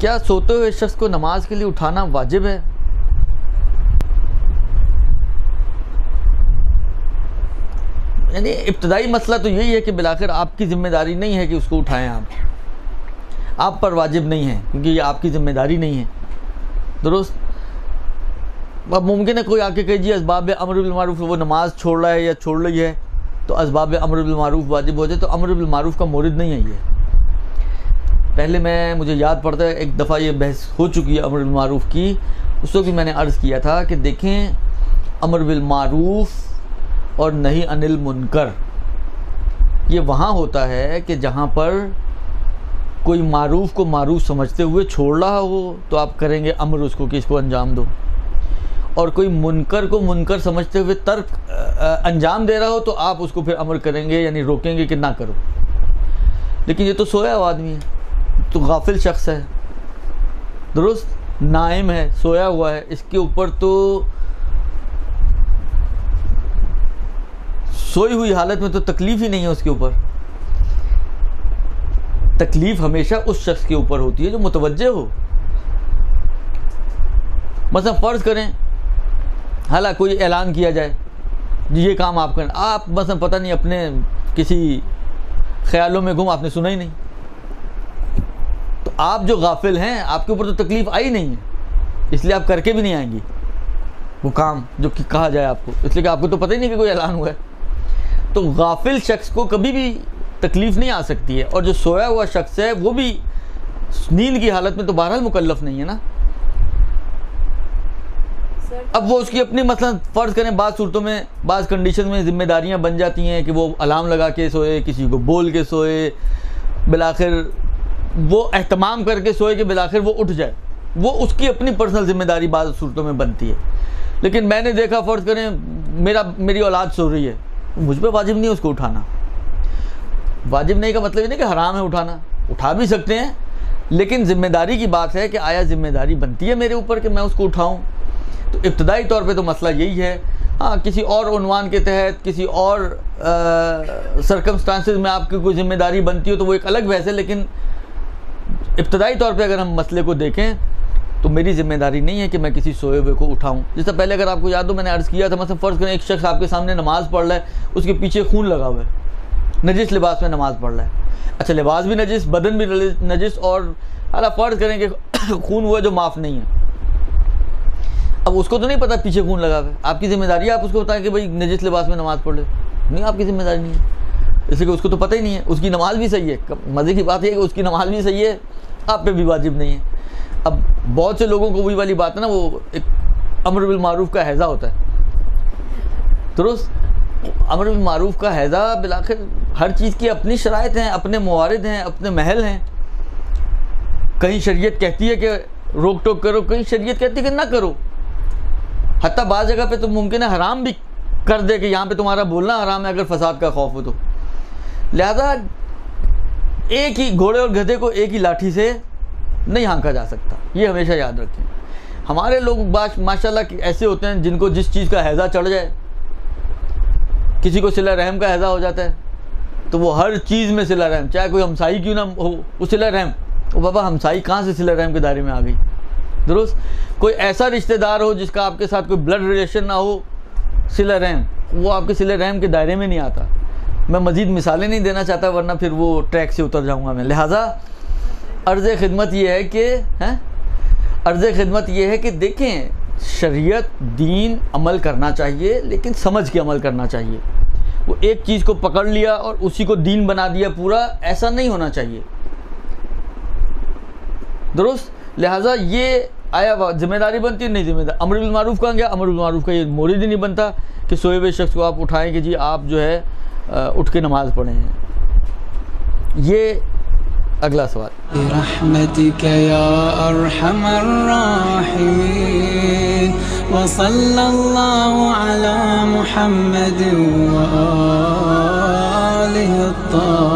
کیا سوتے ہوئے شخص کو نماز کے لیے اٹھانا واجب ہے؟ یعنی ابتدائی مسئلہ تو یہی ہے کہ بالآخر آپ کی ذمہ داری نہیں ہے کہ اس کو اٹھائیں، آپ پر واجب نہیں ہے، کیونکہ یہ آپ کی ذمہ داری نہیں ہے، درست؟ اب ممکن ہے کوئی آ کے کہے جی اسباب امر بالمعروف، وہ نماز چھوڑ رہا ہے یا چھوڑ رہی ہے تو اسباب امر بالمعروف واجب ہو جائے، تو امر بالمعروف کا مورد نہیں ہے یہ۔ پہلے مجھے یاد پڑتا ہے ایک دفعہ یہ بحث ہو چکی ہے امر بالمعروف کی، اس وقت بھی میں نے عرض کیا تھا کہ دیکھیں امر بالمعروف اور نہی عن المنکر یہ وہاں ہوتا ہے کہ جہاں پر کوئی معروف کو معروف سمجھتے ہوئے چھوڑ رہا ہو تو آپ کریں گے امر اس کو کہ اس کو انجام دو، اور کوئی منکر کو منکر سمجھتے ہوئے ترک انجام دے رہا ہو تو آپ اس کو پھر امر کریں گے، یعنی روکیں گے کہ نہ کرو۔ لیکن یہ تو سویا ہوا آدمی ہے، تو غافل شخص ہے، درست؟ نائم ہے، سویا ہوا ہے، اس کے اوپر تو سوئی ہوئی حالت میں تو تکلیف ہی نہیں ہے اس کے اوپر۔ تکلیف ہمیشہ اس شخص کے اوپر ہوتی ہے جو متوجہ ہو۔ مثلا فرض کریں حالانکہ کوئی اعلان کیا جائے جی یہ کام آپ کریں، آپ مثلا پتہ نہیں اپنے کسی خیالوں میں گم، آپ نے سنا ہی نہیں، تو آپ جو غافل ہیں آپ کے اوپر تو تکلیف آئی نہیں ہے، اس لیے آپ کر کے بھی نہیں آئیں گی وہ کام جو کہ کہا جائے آپ کو، اس لیے کہ آپ کو تو پتہ ہی نہیں کہ کوئی اعلان ہوا ہے۔ تو غافل شخص کو کبھی بھی تکلیف نہیں آ سکتی ہے، اور جو سویا ہوا شخص ہے وہ بھی نیند کی حالت میں تو بہرحال مکلف نہیں ہے نا۔ اب وہ اس کی اپنی مثلا فرض کریں بعض صورتوں میں بعض کنڈیشن میں ذمہ داریاں بن جاتی ہیں کہ وہ الارم لگا کے سوئے، کسی کو بول کے سوئے، بالآخر وہ اہتمام کر کے سوئے کہ بالآخر وہ اٹھ جائے، وہ اس کی اپنی پرسنل ذمہ داری بعض صورتوں میں بنتی ہے۔ لیکن میں نے دیکھا فرض کریں میری اولاد سو رہی ہے، مجھ پہ واجب نہیں ہے اس کو اٹھانا۔ واجب نہیں کا مطلب یہ نہیں کہ حرام ہے اٹھانا، اٹھا بھی سکتے ہیں، لیکن ذمہ داری کی بات ہے کہ آیا ذمہ داری بنتی ہے میرے اوپر کہ میں اس کو اٹھاؤں؟ تو ابتدائی طور پہ تو مسئلہ یہی ہے۔ ہاں کسی اور عنوان کے تحت کسی اور سرکمسٹانسز میں آپ کی کوئی ذمہ داری بنتی ہو تو وہ ایک الگ بحث ہے، لیکن ابتدائی طور پہ اگر ہم مسئلے کو دیکھیں تو میری ذمہ داری نہیں ہے کہ میں کسی سوئے ہوئے کو اٹھاؤں۔ جس سے پہلے اگر آپ کو یاد ہو میں نے عرض کیا تھا، مثلا فرض کریں ایک شخص آپ کے سامنے نماز پڑھ رہا ہے، اس کے پیچھے خون لگا ہوا ہے، نجس لباس میں نماز پڑھ رہا ہے، اچھا لباس بھی نجس، بدن بھی نجس، اور اعلیٰ فرض کریں کہ خون ہوا جو معاف نہیں ہے۔ اب اس کو تو نہیں پتا پیچھے خون لگا ہوا ہے، آپ کی ذمہ داری ہے آپ اس کو بتائیں کہ بھائی نجس لباس میں نماز پڑھ لے؟ نہیں، آپ کی ذمہ داری نہیں ہے، اس لیے کہ اس کو تو پتہ ہی نہیں ہے، اس کی نماز بھی صحیح ہے۔ مزے کی بات یہ ہے کہ اس کی نماز بھی صحیح ہے، آپ پہ بھی واجب نہیں ہے۔ اب بہت سے لوگوں کو وہی والی بات ہے نا، وہ ایک امر بالمعروف کا حیضہ ہوتا ہے، درست؟ امر بالمعروف کا حیضہ بالآخر ہر چیز کی اپنی شرائط ہیں، اپنے موارد ہیں، اپنے محل ہیں۔ کہیں شریعت کہتی ہے کہ روک ٹوک کرو، کہیں شریعت کہتی ہے کہ نہ کرو، حتیٰ بعض جگہ پہ تو ممکن ہے حرام بھی کر دے کہ یہاں پہ تمہارا بولنا حرام ہے اگر فساد کا خوف ہو تو۔ لہذا ایک ہی گھوڑے اور گدھے کو ایک ہی لاٹھی سے نہیں ہانکا جا سکتا، یہ ہمیشہ یاد رکھیں۔ ہمارے لوگ ماشاءاللہ ایسے ہوتے ہیں جن کو جس چیز کا حیضہ چڑھ جائے، کسی کو صلہ رحم کا حیضہ ہو جاتا ہے تو وہ ہر چیز میں صلہ رحم، چاہے کوئی ہمسائی کیوں نہ ہو وہ صلہ رحم، وہ بابا ہمسائی کہاں سے صلہ رحم کے دائرے میں آ گئی، درست؟ کوئی ایسا رشتہ دار ہو جس کا آپ کے ساتھ کوئی بلڈ ریلیشن نہ ہو، صلہ رحم، وہ آپ کے صلہ رحم کے دائرے میں نہیں آتا۔ میں مزید مثالیں نہیں دینا چاہتا ورنہ پھر وہ ٹریک سے اتر جاؤں گا میں۔ لہٰذا عرض خدمت یہ ہے کہ دیکھیں شریعت دین عمل کرنا چاہیے، لیکن سمجھ کے عمل کرنا چاہیے۔ وہ ایک چیز کو پکڑ لیا اور اسی کو دین بنا دیا پورا، ایسا نہیں ہونا چاہیے، درست؟ لہٰذا یہ آیا ذمہ داری بنتی ہے، نہیں ذمہ داری۔ امر بالمعروف کہاں گیا؟ امر بالمعروف کا یہ مورد ہی نہیں بنتا کہ سوئے ہوئے شخص کو آپ اٹھائیں کہ جی آپ جو ہے اٹھ کے نماز پڑھیں۔ یہ اگلا سوال۔ برحمتک یا ارحم الراحمین وصلی اللہ علی محمد وآلہ الطاہرین۔